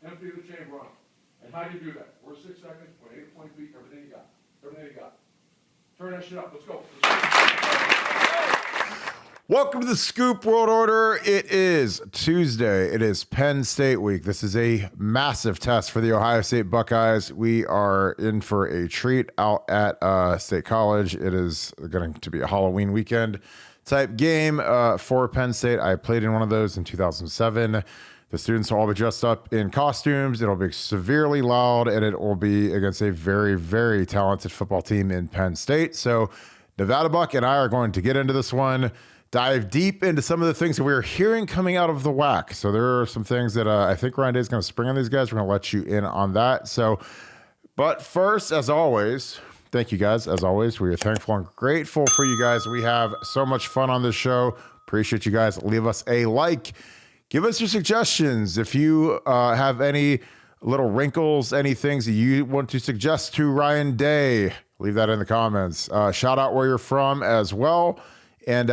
empty the chamber on them. And how do you do that? First 6 seconds, point 8 point feet, everything you got. Everything you got. Turn that shit up. Let's go. Welcome to the Scoop World Order. It is Tuesday. It is Penn State week. This is a massive test for the Ohio State Buckeyes. We are in for a treat out at State College. It is going to be a Halloween weekend type game for Penn State. I played in one of those in 2007. The students will all be dressed up in costumes. It'll be severely loud, and it will be against a very, very talented football team in Penn State. So Nevadabuck and I are going to get into this one, dive deep into some of the things that we're hearing coming out of the WAC. So there are some things that I think Ryan Day is going to spring on these guys. We're going to let you in on that. So, but first, as always, thank you guys. As always, we are thankful and grateful for you guys. We have so much fun on this show. Appreciate you guys. Leave us a like. Give us your suggestions. If you have any little wrinkles, any things that you want to suggest to Ryan Day, leave that in the comments. Shout out where you're from as well. And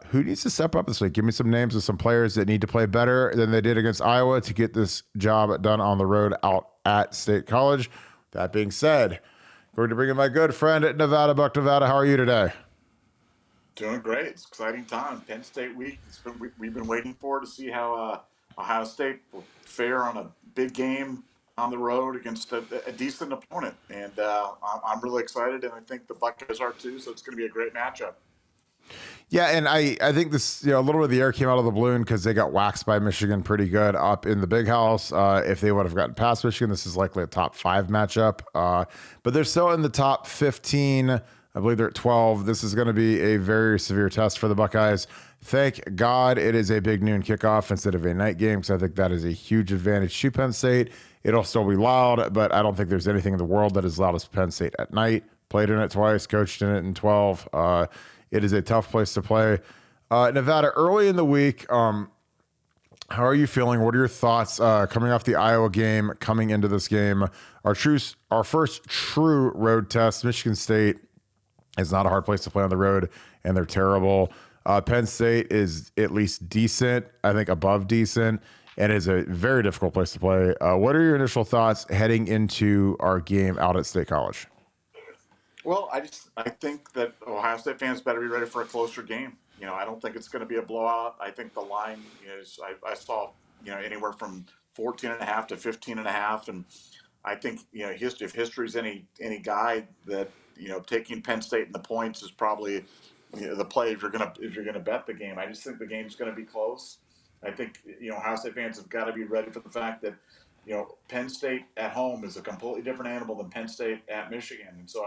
who needs to step up this week? Give me some names of some players that need to play better than they did against Iowa to get this job done on the road out at State College. That being said, going to bring in my good friend at Nevadabuck, Nevada. How are you today? Doing great. It's exciting time. Penn State week. We've been waiting for to see how Ohio State will fare on a big game on the road against a decent opponent. And I'm really excited, and I think the Buckeyes are too, so it's going to be a great matchup. Yeah, and I think this, a little bit of the air came out of the balloon because they got waxed by Michigan pretty good up in the Big House. If they would have gotten past Michigan, this is likely a top 5 matchup. But they're still in the top 15. I believe they're at 12. This is going to be a very severe test for the Buckeyes. Thank God it is a big noon kickoff instead of a night game, because I think that is a huge advantage to Penn State. It'll still be loud, but I don't think there's anything in the world that is loud as Penn State at night. Played in it twice, coached in it in 12. It is a tough place to play. Nevada, early in the week, how are you feeling? What are your thoughts coming off the Iowa game, coming into this game? Our first true road test, Michigan State is not a hard place to play on the road, and they're terrible. Penn State is at least decent, I think above decent, and is a very difficult place to play. What are your initial thoughts heading into our game out at State College? Well, I think that Ohio State fans better be ready for a closer game. I don't think it's going to be a blowout. I think the line is, I saw, anywhere from 14.5 to 15.5. And I think, if history's any guide, that, taking Penn State in the points is probably the play if you're gonna bet the game. I just think the game's going to be close. I think, Ohio State fans have got to be ready for the fact that, Penn State at home is a completely different animal than Penn State at Michigan. And so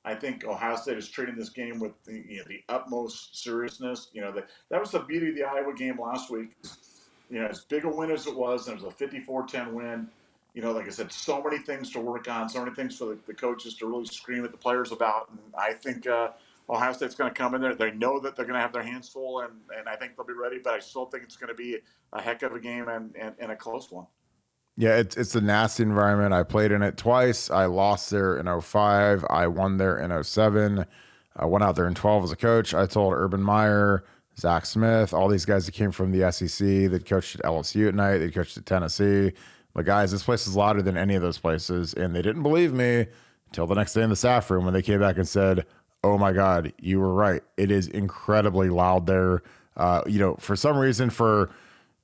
I think Ohio State is treating this game with the utmost seriousness. That was the beauty of the Iowa game last week. As big a win as it was, and it was a 54-10 win. Like I said, so many things to work on, so many things for the coaches to really scream at the players about. And I think Ohio State's going to come in there. They know that they're going to have their hands full, and I think they'll be ready. But I still think it's going to be a heck of a game and a close one. Yeah, it's a nasty environment. I played in it twice. I lost there in 05. I won there in 07. I went out there in 12 as a coach. I told Urban Meyer, Zach Smith, all these guys that came from the SEC that coached at LSU at night, they coached at Tennessee. But guys, this place is louder than any of those places. And they didn't believe me until the next day in the staff room when they came back and said, oh my God, you were right. It is incredibly loud there. For some reason, for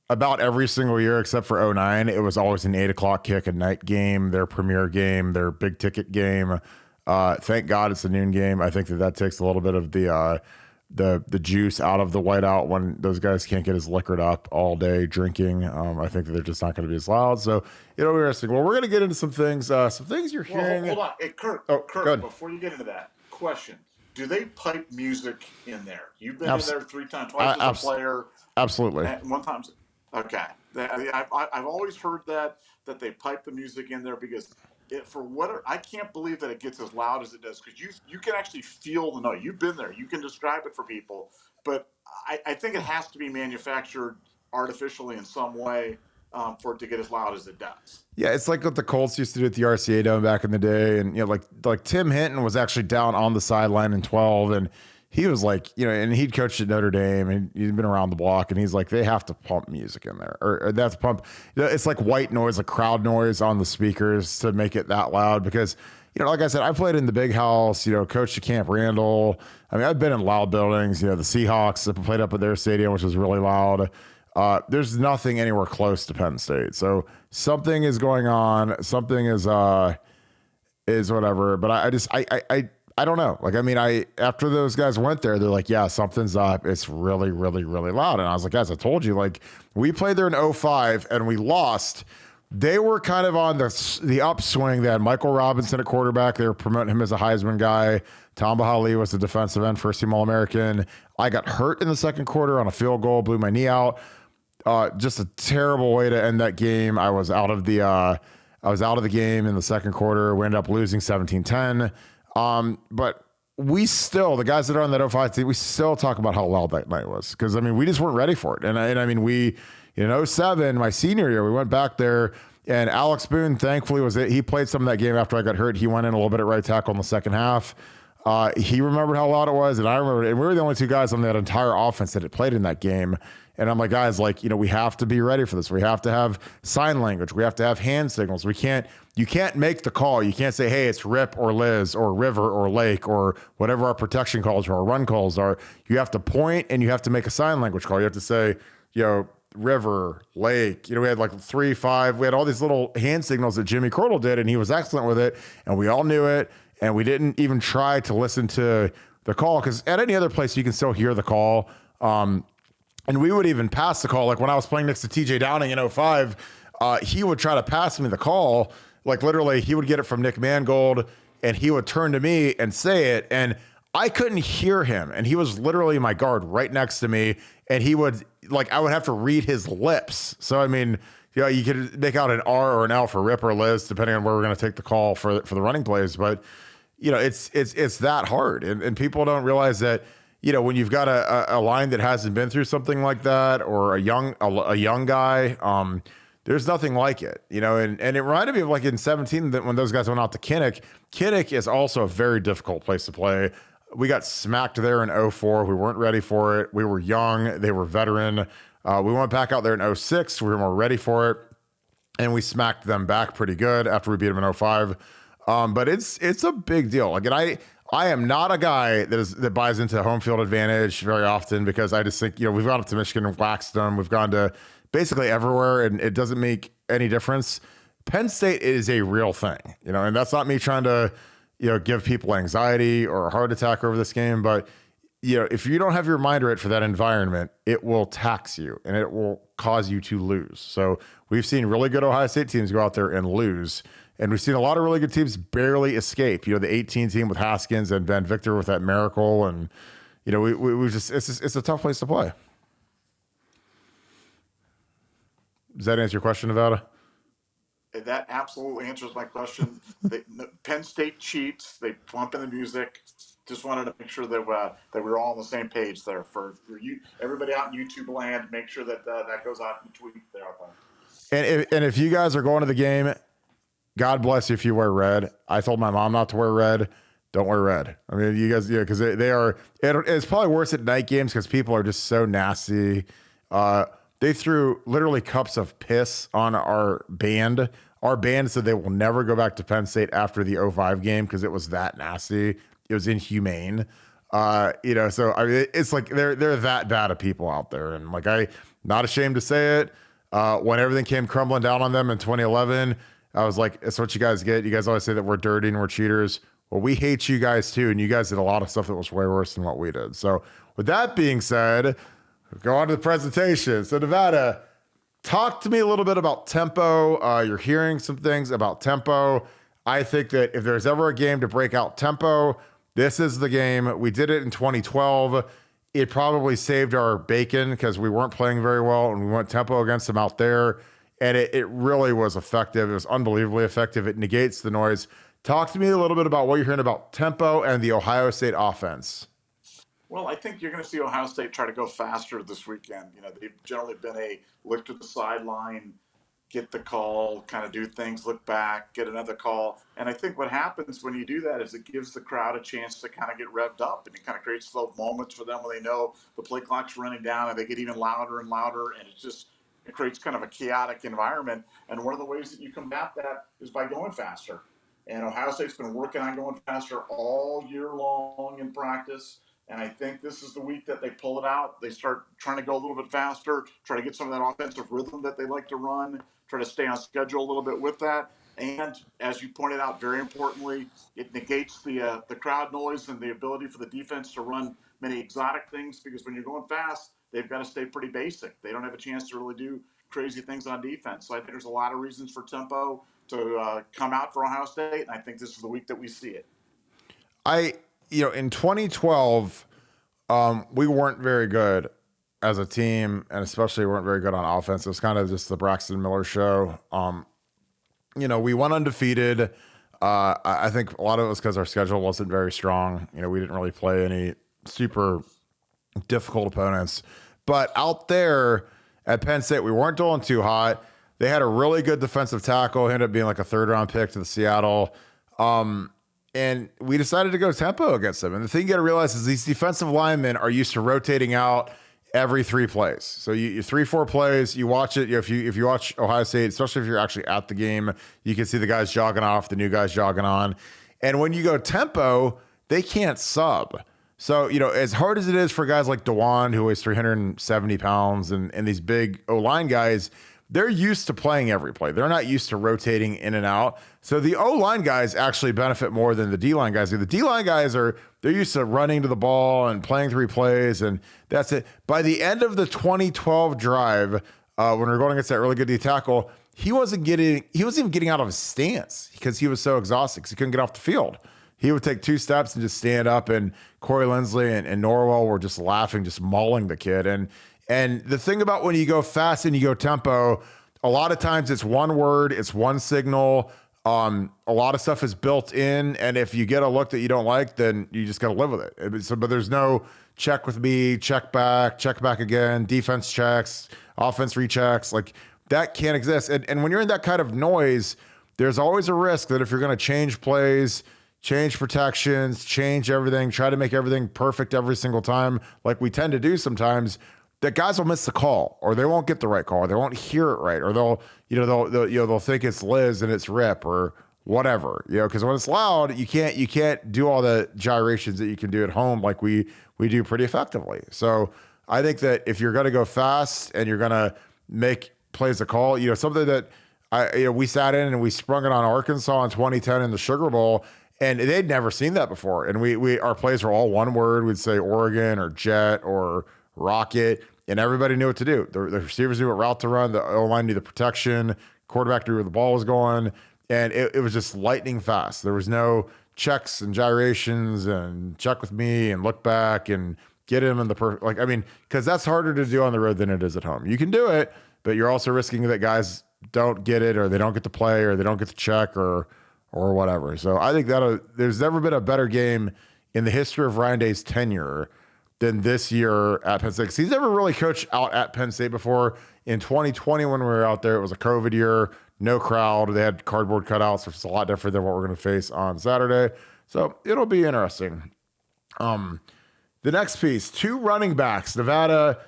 about every single year except for 2009, it was always an 8 o'clock kick, a night game, their premier game, their big ticket game. Thank God it's a noon game. I think that takes a little bit of the juice out of the whiteout when those guys can't get as liquored up all day drinking. I think that they're just not going to be as loud. So it'll be interesting. Well, we're going to get into some things you're hearing. Hold on. Hey, Kirk, before you get into that, question. Do they pipe music in there? You've been in there 3 times, twice as a player. Absolutely. One time. Okay. I've always heard that they pipe the music in there because I can't believe that it gets as loud as it does, because you can actually feel the noise. You've been there. You can describe it for people. But I think it has to be manufactured artificially in some way for it to get as loud as it does. Yeah, it's like what the Colts used to do at the RCA Dome back in the day. And, like Tim Hinton was actually down on the sideline in 12, and he was like, and he'd coached at Notre Dame and he'd been around the block, and he's like, they have to pump music in there, or they have to pump. It's like white noise, like crowd noise on the speakers to make it that loud because. Like I said, I played in the big house, coached at Camp Randall. I mean, I've been in loud buildings, the Seahawks I played up at their stadium, which was really loud. There's nothing anywhere close to Penn State. So something is going on. Something is whatever. But I don't know. Like, I mean, after those guys went there, they're like, yeah, something's up. It's really, really, really loud. And I was like, guys, I told you, like, we played there in 2005 and we lost. They were kind of on the upswing. They had Michael Robinson at quarterback. They were promoting him as a Heisman guy. Tom Bahali was the defensive end, first team All-American. I got hurt in the second quarter on a field goal, blew my knee out. Just a terrible way to end that game. I was out of the game in the second quarter. We ended up losing 17-10. But we still, the guys that are on that 05 team, we still talk about how loud that night was. Because, I mean, we just weren't ready for it. And I mean, in 07, my senior year, we went back there, and Alex Boone, thankfully, he played some of that game after I got hurt. He went in a little bit at right tackle in the second half. He remembered how loud it was, and I remember, and we were the only two guys on that entire offense that had played in that game. And I'm like, guys, like, we have to be ready for this. We have to have sign language. We have to have hand signals. You can't make the call. You can't say, hey, it's Rip or Liz or River or Lake or whatever our protection calls or our run calls are. You have to point and you have to make a sign language call. You have to say, River, Lake, we had like 3, 5, we had all these little hand signals that Jimmy Cordell did, and he was excellent with it, and we all knew it, and we didn't even try to listen to the call, because at any other place you can still hear the call, and we would even pass the call. Like when I was playing next to TJ Downing in 05, he would try to pass me the call, like literally he would get it from Nick Mangold, and he would turn to me and say it, and I couldn't hear him, and he was literally my guard right next to me, and he would, like, I would have to read his lips. So, I mean, you could make out an R or an L for Rip or Liz, depending on where we're going to take the call for the running plays. But, it's that hard. And people don't realize that, when you've got a line that hasn't been through something like that, or a young guy, there's nothing like it, and it reminded me of like in 17 that when those guys went out to Kinnick. Kinnick is also a very difficult place to play. We got smacked there in 04. We weren't ready for it. We were young. They were veteran. We went back out there in 06. We were more ready for it. And we smacked them back pretty good after we beat them in 05. But it's a big deal. Like, and I am not a guy that buys into home field advantage very often, because I just think, we've gone up to Michigan and waxed them. We've gone to basically everywhere, and it doesn't make any difference. Penn State is a real thing, and that's not me trying to, give people anxiety or a heart attack over this game. But, if you don't have your mind right for that environment, it will tax you and it will cause you to lose. So we've seen really good Ohio State teams go out there and lose. And we've seen a lot of really good teams barely escape. The 18 team with Haskins and Van Victor with that miracle. And, we just, it's a tough place to play. Does that answer your question, Nevada? That absolutely answers my question. Penn State cheats. They pump in the music. Just wanted to make sure that that we're all on the same page there. For you, everybody out in YouTube land, make sure that that goes out in tweet there. And if you guys are going to the game, God bless you if you wear red. I told my mom not to wear red. Don't wear red. I mean, you guys, because they are. It's probably worse at night games because people are just so nasty. They threw literally cups of piss on our band. Our band said they will never go back to Penn State after the 05 game because it was that nasty. It was inhumane. So I mean, it's like they're that bad of people out there. And like, I'm not ashamed to say it. When everything came crumbling down on them in 2011, I was like, it's what you guys get. You guys always say that we're dirty and we're cheaters. Well, we hate you guys too. And you guys did a lot of stuff that was way worse than what we did. So with that being said, go on to the presentation. So Nevada, talk to me a little bit about tempo. You're hearing some things about tempo. I think that if there's ever a game to break out tempo, this is the game. We did it in 2012. It probably saved our bacon because we weren't playing very well and we went tempo against them out there. And it really was effective. It was unbelievably effective. It negates the noise. Talk to me a little bit about what you're hearing about tempo and the Ohio State offense. Well, I think you're going to see Ohio State try to go faster this weekend. They've generally been a look to the sideline, get the call, kind of do things, look back, get another call. And I think what happens when you do that is it gives the crowd a chance to kind of get revved up, and it kind of creates those moments for them when they know the play clock's running down and they get even louder and louder. And it creates kind of a chaotic environment. And one of the ways that you combat that is by going faster. And Ohio State's been working on going faster all year long in practice. And I think this is the week that they pull it out. They start trying to go a little bit faster, try to get some of that offensive rhythm that they like to run, try to stay on schedule a little bit with that. And as you pointed out, very importantly, it negates the crowd noise and the ability for the defense to run many exotic things, because when you're going fast, they've got to stay pretty basic. They don't have a chance to really do crazy things on defense. So I think there's a lot of reasons for tempo to come out for Ohio State, and I think this is the week that we see it. In 2012, we weren't very good as a team, and especially weren't very good on offense. It was kind of just the Braxton Miller show. We went undefeated. I think a lot of it was because our schedule wasn't very strong. We didn't really play any super difficult opponents. But out there at Penn State, we weren't doing too hot. They had a really good defensive tackle. He ended up being like a 3rd-round pick to the Seattle. And we decided to go tempo against them. And the thing you got to realize is these defensive linemen are used to rotating out every 3 plays. So you 3-4 plays, you watch it. If you watch Ohio State, especially if you're actually at the game, you can see the guys jogging off, the new guys jogging on. And when you go tempo, they can't sub. So, as hard as it is for guys like DeJuan, who weighs 370 pounds, and these big O-line guys, they're used to playing every play. They're not used to rotating in and out. So the O-line guys actually benefit more than the D-line guys. The D-line guys they're used to running to the ball and playing 3 plays, and that's it. By the end of the 2012 drive, when we were going against that really good D tackle, he wasn't even getting out of his stance because he was so exhausted because he couldn't get off the field. He would take 2 steps and just stand up, and Corey Lindsley and Norwell were just laughing, just mauling the kid. And the thing about when you go fast and you go tempo, a lot of times it's one word, it's one signal. A lot of stuff is built in, and if you get a look that you don't like, then you just got to live with it. But there's no check with me, check back again, defense checks, offense rechecks. Like, that can't exist. And when you're in that kind of noise, there's always a risk that if you're going to change plays, change protections, change everything, try to make everything perfect every single time, like we tend to do sometimes, that guys will miss the call, or they won't get the right call, or they won't hear it right, or they'll think it's Liz and it's Rip or whatever, because when it's loud, you can't do all the gyrations that you can do at home like we do pretty effectively. So I think that if you're going to go fast and you're going to make plays a call, something that we sat in and we sprung it on Arkansas in 2010 in the Sugar Bowl, and they'd never seen that before. And our plays were all one word. We'd say Oregon or Jet or Rocket, and everybody knew what to do. The receivers knew what route to run. The O-line knew the protection. Quarterback knew where the ball was going. And it was just lightning fast. There was no checks and gyrations and check with me and look back and get him in the perfect, because that's harder to do on the road than it is at home. You can do it, but you're also risking that guys don't get it, or they don't get to play, or they don't get to check, or whatever. So I think there's never been a better game in the history of Ryan Day's tenure than this year at Penn State. 'Cause he's never really coached out at Penn State before. In 2020, when we were out there, it was a COVID year, no crowd. They had cardboard cutouts, which is a lot different than what we're going to face on Saturday. So it'll be interesting. The next piece, 2 running backs. Nevada,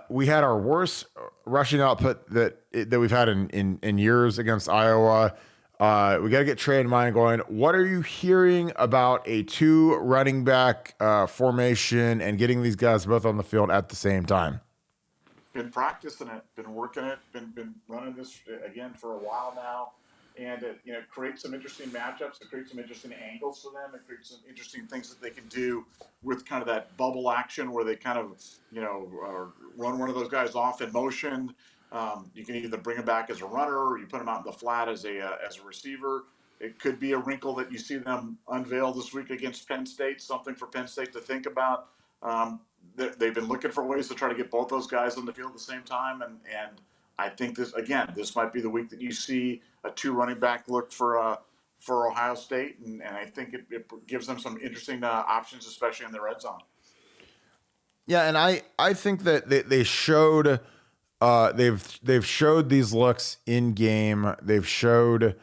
we had our worst rushing output that we've had in years against Iowa. We got to get Trey and Mine going. What are you hearing about a 2 running back formation and getting these guys both on the field at the same time? Been practicing it, been working it, been running this again for a while now, and it creates some interesting matchups. It creates some interesting angles for them. It creates some interesting things that they can do with kind of that bubble action where they kind of run one of those guys off in motion. You can either bring him back as a runner, or you put him out in the flat as a receiver. It could be a wrinkle that you see them unveil this week against Penn State, something for Penn State to think about. They've been looking for ways to try to get both those guys on the field at the same time, and I think this might be the week that you see a 2 running back look for Ohio State, and I think it gives them some interesting options, especially in the red zone. Yeah, and I think that they showed They've showed these looks in game. They've showed,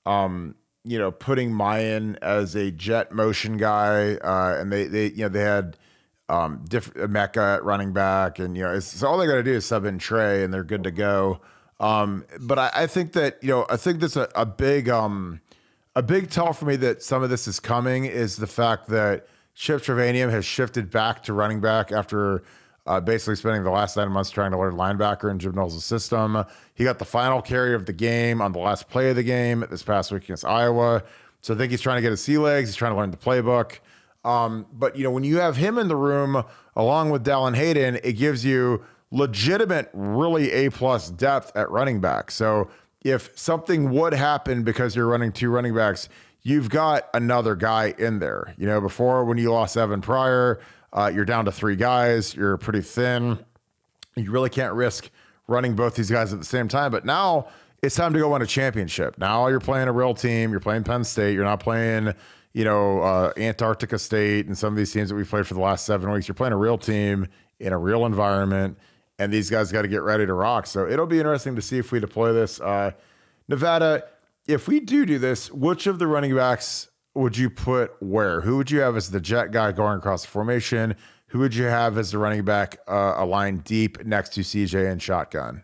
putting Mayan as a jet motion guy, and they had different Mecca at running back, and so all they got to do is sub in Trey, and they're good to go. But I think that I think that's a big tell for me that some of this is coming is the fact that Chip Trevanium has shifted back to running back after basically spending the last 9 months trying to learn linebacker in Jim Knowles' system. He got the final carry of the game on the last play of the game this past week against Iowa. So I think he's trying to get his sea legs. He's trying to learn the playbook. But when you have him in the room along with Dallin Hayden, it gives you legitimate, really A+ depth at running back. So if something would happen because you're running 2 running backs, you've got another guy in there. Before when you lost Evan Pryor, you're down to 3 guys. You're pretty thin. You really can't risk running both these guys at the same time. But now it's time to go win a championship. Now you're playing a real team. You're playing Penn State. You're not playing, Antarctica State and some of these teams that we've played for the last 7 weeks. You're playing a real team in a real environment, and these guys got to get ready to rock. So it'll be interesting to see if we deploy this. Nevada, if we do this, which of the running backs would you put where? Who would you have as the jet guy going across the formation? Who would you have as the running back aligned deep next to CJ and shotgun?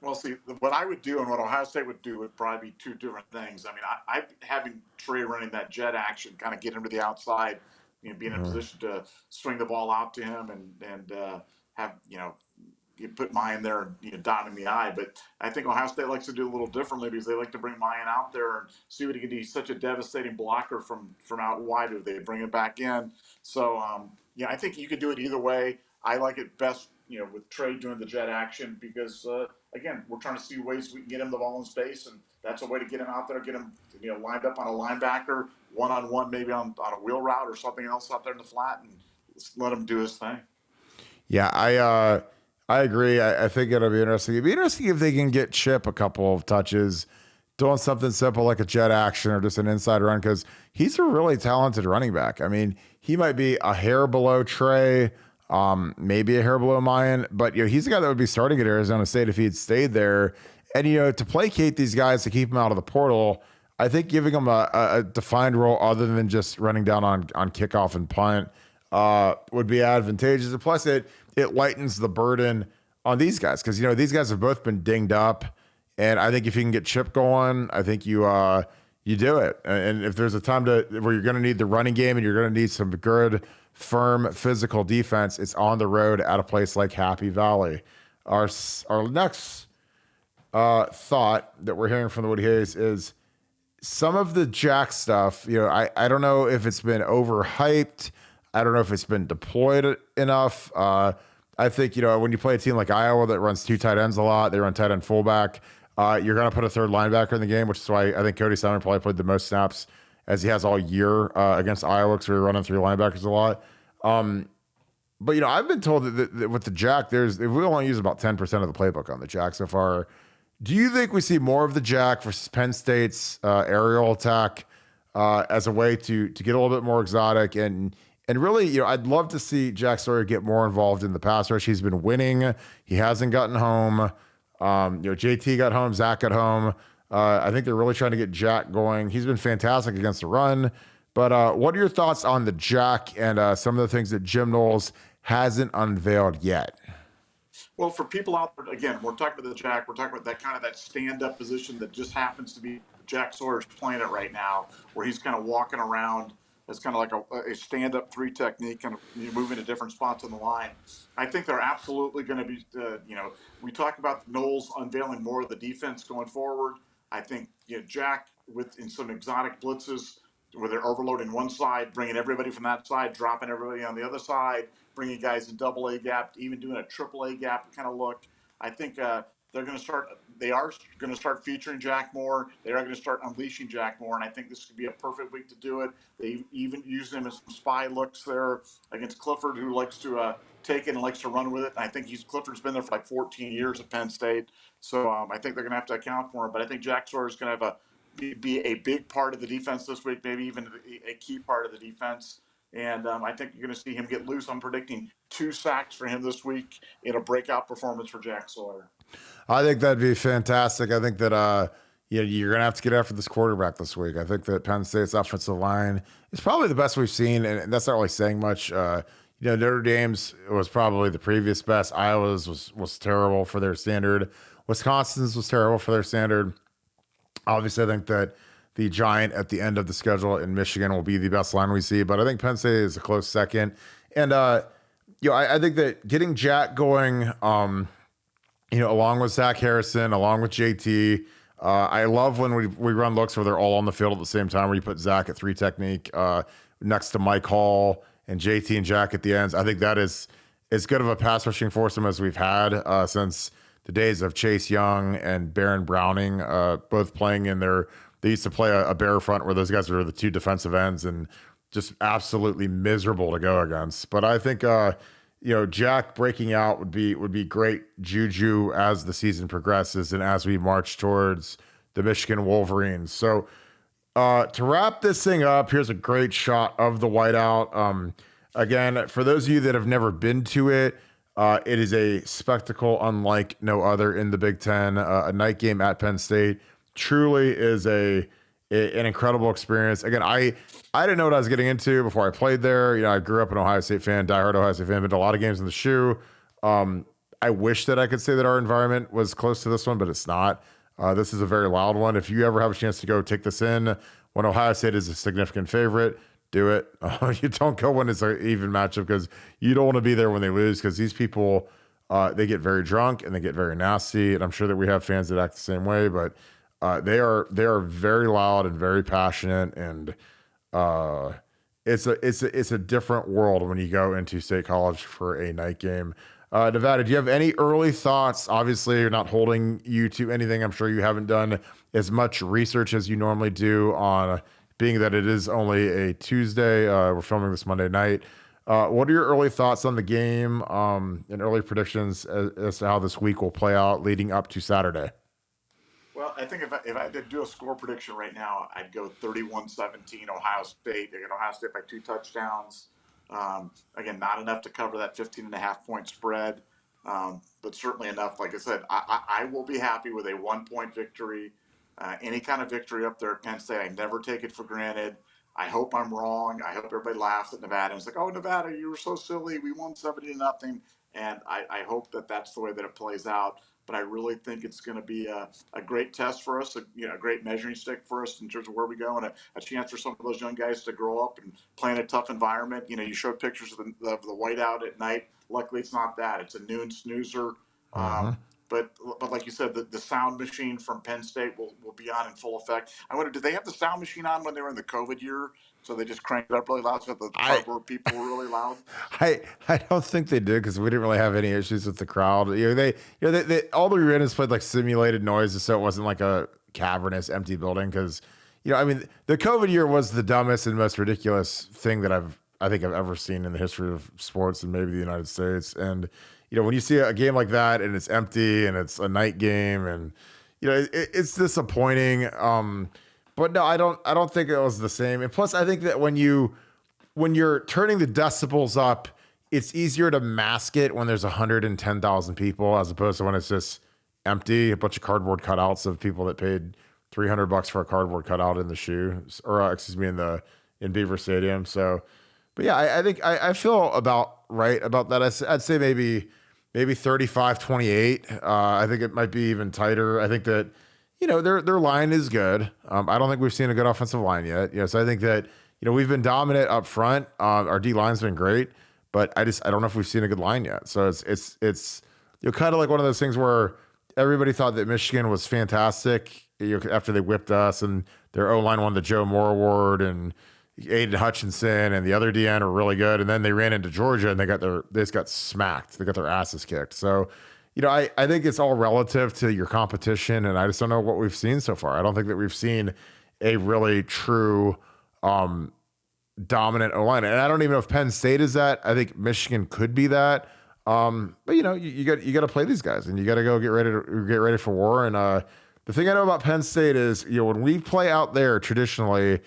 Well, see, what I would do and what Ohio State would do would probably be 2 different things. I mean, I having Trey running that jet action, kind of get him to the outside, being in a position to swing the ball out to him and have, you put Mayan there and dotting the I. But I think Ohio State likes to do a little differently because they like to bring Mayan out there and see what he can do. He's such a devastating blocker from out wide. They bring him back in. So, I think you could do it either way. I like it best, with Trey doing the jet action because, again, we're trying to see ways we can get him the ball in space, and that's a way to get him out there, get him lined up on a linebacker, one-on-one, maybe on a wheel route or something else out there in the flat, and let him do his thing. Yeah, I agree. I think it'll be interesting. It'd be interesting if they can get Chip a couple of touches, doing something simple like a jet action or just an inside run, because he's a really talented running back. I mean, he might be a hair below Trey, maybe a hair below Mayan, but he's the guy that would be starting at Arizona State if he'd stayed there. And to placate these guys to keep them out of the portal, I think giving them a defined role other than just running down on kickoff and punt would be advantageous. And plus, it lightens the burden on these guys because these guys have both been dinged up, and I think if you can get Chip going, I think you do it. And if there's a time where you're going to need the running game and you're going to need some good, firm, physical defense, it's on the road at a place like Happy Valley. Our next thought that we're hearing from the Woody Hayes is some of the Jack stuff. I don't know if it's been overhyped. I don't know if it's been deployed enough. I think, when you play a team like Iowa that runs 2 tight ends a lot, they run tight end fullback, you're going to put a 3rd linebacker in the game, which is why I think Cody Simon probably played the most snaps as he has all year against Iowa because we were running 3 linebackers a lot. But, I've been told that with the Jack, we only use about 10% of the playbook on the Jack so far. Do you think we see more of the Jack versus Penn State's aerial attack as a way to get a little bit more exotic and really, I'd love to see Jack Sawyer get more involved in the pass rush. He's been winning. He hasn't gotten home. JT got home. Zach got home. I think they're really trying to get Jack going. He's been fantastic against the run. But what are your thoughts on the Jack and some of the things that Jim Knowles hasn't unveiled yet? Well, for people out there, again, we're talking about the Jack. We're talking about that stand-up position that just happens to be Jack Sawyer's playing it right now, where he's kind of walking around. It's kind of like a stand-up 3 technique, kind of moving to different spots on the line. I think they're absolutely going to be, we talk about Knowles unveiling more of the defense going forward. I think, Jack in some exotic blitzes where they're overloading one side, bringing everybody from that side, dropping everybody on the other side, bringing guys in double A gap, even doing a triple A gap kind of look. I think they are going to start featuring Jack more. They are going to start unleashing Jack more, and I think this could be a perfect week to do it. They even use him as some spy looks there against Clifford, who likes to take it and likes to run with it. And I think Clifford's been there for like 14 years at Penn State, so I think they're going to have to account for him. But I think Jack Sawyer is going to have be a big part of the defense this week, maybe even a key part of the defense. And I think you're going to see him get loose. I'm predicting 2 sacks for him this week in a breakout performance for Jack Sawyer. I think that'd be fantastic. I think that you're gonna have to get after this quarterback this week. I think that Penn State's offensive line is probably the best we've seen, and that's not really saying much. Notre Dame's was probably the previous best. Iowa's was terrible for their standard. Wisconsin's was terrible for their standard. Obviously, I think that the giant at the end of the schedule in Michigan will be the best line we see, but I think Penn State is a close second. And I think that getting Jack going, along with Zach Harrison, along with JT. I love when we run looks where they're all on the field at the same time, where you put Zach at 3 technique next to Mike Hall and JT and Jack at the ends. I think that is as good of a pass rushing foursome as we've had since the days of Chase Young and Baron Browning, both playing in they used to play a bear front where those guys were the 2 defensive ends and just absolutely miserable to go against. But I think, Jack breaking out would be great juju as the season progresses and as we march towards the Michigan Wolverines. So to wrap this thing up, here's a great shot of the whiteout. Again, for those of you that have never been to it, it is a spectacle unlike no other in the Big Ten. A night game at Penn State truly is an incredible experience. Again, I didn't know what I was getting into before I played there. I grew up an Ohio State fan, diehard Ohio State fan, been to a lot of games in the shoe. I wish that I could say that our environment was close to this one, but it's not. This is a very loud one. If you ever have a chance to go take this in when Ohio State is a significant favorite, do it. You don't go when it's an even matchup because you don't want to be there when they lose because these people, they get very drunk and they get very nasty. And I'm sure that we have fans that act the same way, but they are very loud and very passionate, and it's a different world when you go into State College for a night game. Nevada, do you have any early thoughts? Obviously, you're not holding you to anything. I'm sure you haven't done as much research as you normally do on being that it is only a Tuesday. We're filming this Monday night. What are your early thoughts on the game and early predictions as to how this week will play out leading up to Saturday? Well, I think if I had to do a score prediction right now, I'd go 31-17 Ohio State. They get Ohio State by 2 touchdowns. Again, not enough to cover that 15.5-point spread, but certainly enough. Like I said, I will be happy with a 1-point victory. Any kind of victory up there at Penn State, I never take it for granted. I hope I'm wrong. I hope everybody laughs at Nevada. It's like, oh, Nevada, you were so silly. We won 70-0. And I hope that that's the way that it plays out. But I really think it's going to be a great test for us, a great measuring stick for us in terms of where we go, and a chance for some of those young guys to grow up and play in a tough environment. You showed pictures of the whiteout at night. Luckily, it's not that. It's a noon snoozer. But like you said, the sound machine from Penn State will be on in full effect. I wonder, did they have the sound machine on when they were in the COVID year? So they just cranked it up really loud so the cardboard people were really loud? I don't think they did because we didn't really have any issues with the crowd. They all the arenas played like simulated noises, so it wasn't like a cavernous empty building. Because the COVID year was the dumbest and most ridiculous thing that I think I've ever seen in the history of sports and maybe the United States. And when you see a game like that and it's empty and it's a night game and it's disappointing. But no, I don't think it was the same. And plus, I think that when you're turning the decibels up, it's easier to mask it when there's 110,000 people as opposed to when it's just empty, a bunch of cardboard cutouts of people that paid $300 for a cardboard cutout in the shoe, or in Beaver Stadium. So, but yeah, I think I feel about right about that. I'd say maybe 35-28. I think it might be even tighter. I think that. Their line is good. I don't think we've seen a good offensive line yet. So I think that, we've been dominant up front. Our D line's been great, but I don't know if we've seen a good line yet. So it's kind of like one of those things where everybody thought that Michigan was fantastic after they whipped us and their O-line won the Joe Moore Award and Aiden Hutchinson and the other DN were really good. And then they ran into Georgia and they just got smacked. They got their asses kicked. So, I think it's all relative to your competition, and I just don't know what we've seen so far. I don't think that we've seen a really true dominant O-line. And I don't even know if Penn State is that. I think Michigan could be that. But you got to play these guys, and you got to go get ready for war. And the thing I know about Penn State is, when we play out there traditionally,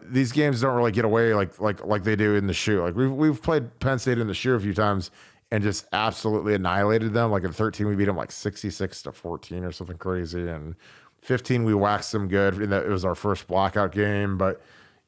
these games don't really get away like they do in the shoe. Like we've played Penn State in the shoe a few times and just absolutely annihilated them. Like in 13, we beat them like 66-14 or something crazy, and 15 we waxed them good. And that it was our first blackout game, but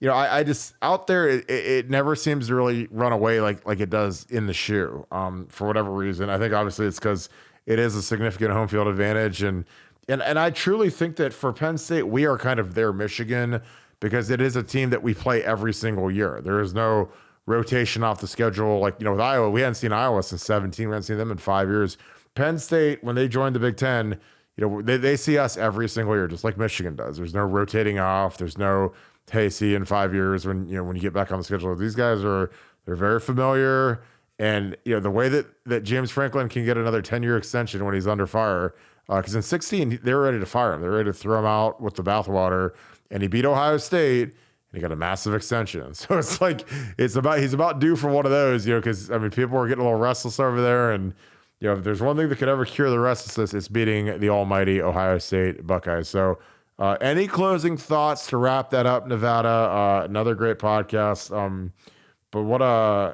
I just out there it never seems to really run away like it does in the shoe. For whatever reason, I think obviously it's because it is a significant home field advantage, and I truly think that for Penn State we are kind of their Michigan, because it is a team that we play every single year. There is no rotation off the schedule. Like, with Iowa, we hadn't seen Iowa since 17. We hadn't seen them in 5 years. Penn State, when they joined the Big Ten, they see us every single year, just like Michigan does. There's no rotating off. There's no, hey, see you in 5 years when you get back on the schedule. These guys they're very familiar. And, the way that James Franklin can get another 10-year extension when he's under fire, because in 16, they were ready to fire him. They're ready to throw him out with the bathwater. And he beat Ohio State, and he got a massive extension. So it's like he's about due for one of those, because people were getting a little restless over there, and if there's one thing that could ever cure the restlessness, it's beating the almighty Ohio State Buckeyes. So any closing thoughts to wrap that up, Nevada? Another great podcast. But what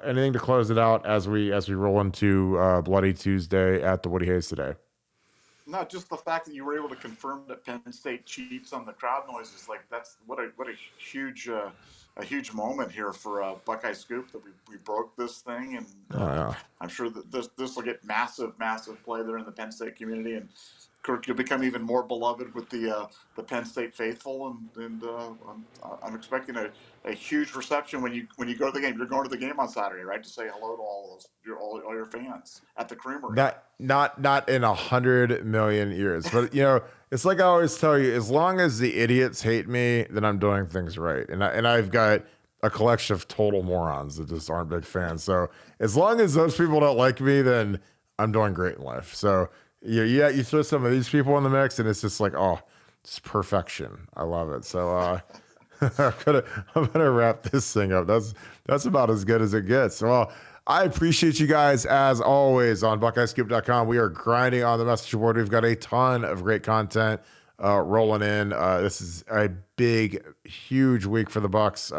anything to close it out as we roll into Bloody Tuesday at the Woody Hayes today? Not just the fact that you were able to confirm that Penn State cheats on the crowd noises, like that's what a huge moment here for Buckeye Scoop, that we broke this thing, and I'm sure that this will get massive play there in the Penn State community, and Kirk, you'll become even more beloved with the Penn State faithful, and I'm expecting a huge reception when you go to the game. You're going to the game on Saturday, right? To say hello to all your fans at the Creamery. Not in 100 million years, but it's like I always tell you: as long as the idiots hate me, then I'm doing things right, and I've got a collection of total morons that just aren't big fans. So as long as those people don't like me, then I'm doing great in life. So. Yeah, you throw some of these people in the mix, and it's just like, it's perfection. I love it. So I'm gonna wrap this thing up. That's about as good as it gets. Well, I appreciate you guys as always on BuckeyeScoop.com. We are grinding on the message board. We've got a ton of great content rolling in. This is a big, huge week for the Bucks.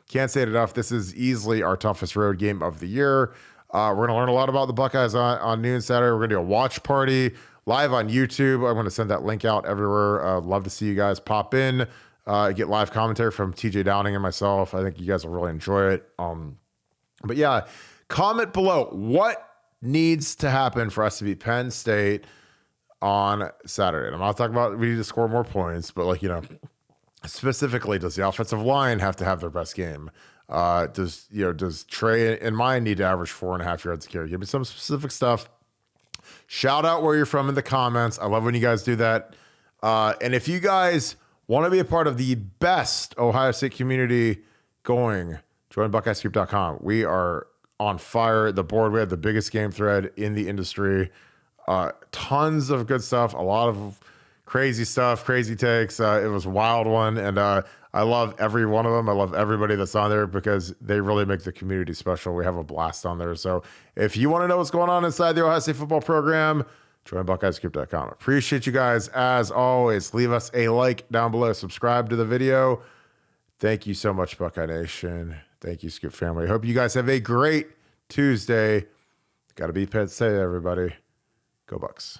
Can't say it enough. This is easily our toughest road game of the year. We're going to learn a lot about the Buckeyes on noon Saturday. We're going to do a watch party live on YouTube. I'm going to send that link out everywhere. Love to see you guys pop in, get live commentary from TJ Downing and myself. I think you guys will really enjoy it. But yeah, comment below what needs to happen for us to beat Penn State on Saturday. And I'm not talking about we need to score more points, but specifically, does the offensive line have to have their best game? Does Trey and mine need to average 4.5 yards a carry? Give me some specific stuff. Shout out where you're from in the comments. I love when you guys do that. And if you guys want to be a part of the best Ohio State community going, join BuckeyeScoop.com. We are on fire. The board, we had the biggest game thread in the industry. Tons of good stuff. A lot of crazy stuff, crazy takes. It was a wild one. And I love every one of them. I love everybody that's on there because they really make the community special. We have a blast on there. So if you want to know what's going on inside the Ohio State football program, join BuckeyeScoop.com. Appreciate you guys. As always, leave us a like down below. Subscribe to the video. Thank you so much, Buckeye Nation. Thank you, Scoop family. Hope you guys have a great Tuesday. Got to be Penn State, everybody. Go Bucks.